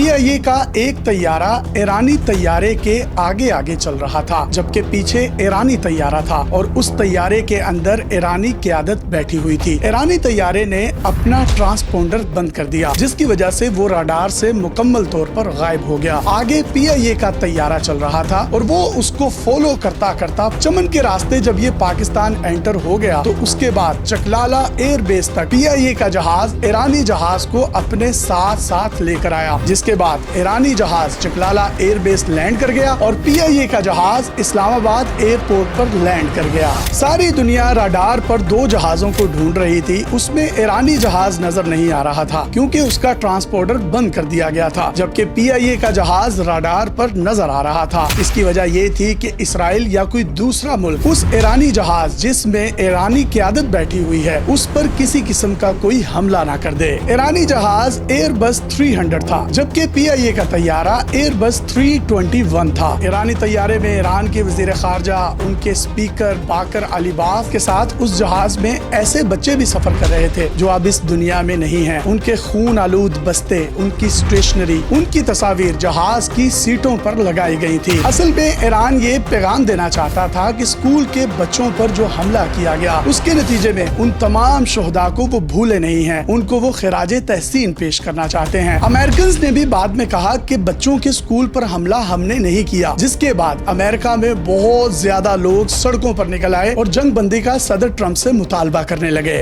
PIA का एक तैयारा ईरानी तैयारे के आगे आगे चल रहा था, जबकि पीछे ईरानी तैयारा था और उस तैयारे के अंदर ईरानी क़यादत बैठी हुई थी। ईरानी तैयारे ने अपना ट्रांसपोंडर बंद कर दिया, जिसकी वजह से वो रडार से मुकम्मल तौर पर गायब हो गया। आगे PIA का तैयारा चल रहा था और वो उसको फॉलो करता करता चमन के रास्ते जब ये पाकिस्तान एंटर हो गया तो उसके बाद चकलाला एयर बेस तक PIA का जहाज ईरानी जहाज को अपने साथ साथ लेकर आया, जिसके बाद ईरानी जहाज चकलाला एयर बेस लैंड कर गया और PIA का जहाज इस्लामाबाद एयरपोर्ट पर लैंड कर गया। सारी दुनिया रडार पर दो जहाजों को ढूंढ रही थी, उसमें ईरानी जहाज नजर नहीं आ रहा था क्योंकि उसका ट्रांसपोंडर बंद कर दिया गया था, जबकि PIA का जहाज रडार पर नजर आ रहा था। इसकी वजह ये थी कि इसराइल या कोई दूसरा मुल्क उस ईरानी जहाज जिसमें ईरानी क़यादत बैठी हुई है उस पर किसी किस्म का कोई हमला ना कर दे। ईरानी जहाज एयरबस 300 था, जबकि PIA का तैयारा एयरबस 321 था। ईरानी तैयारे में ईरान के वजीर खारजा, उनके स्पीकर बाकर अलीबाफ के साथ उस जहाज में ऐसे बच्चे भी सफर कर रहे थे जो अब इस दुनिया में नहीं हैं। उनके खून आलूद बस्ते, उनकी स्टेशनरी, उनकी तस्वीर जहाज की सीटों पर लगाई गई थी। असल में ईरान ये पैगाम देना चाहता था कि स्कूल के बच्चों पर जो हमला किया गया उसके नतीजे में उन तमाम शोहदा को वो भूले नहीं हैं, उनको वो खिराजे तहसीन पेश करना चाहते हैं। अमेरिकन ने भी बाद में कहा कि बच्चों के स्कूल पर हमला हमने नहीं किया, जिसके बाद अमेरिका में बहुत ज्यादा लोग सड़कों पर निकल आए और जंग बंदी का सदर ट्रंप से मुतालबा करने लगे।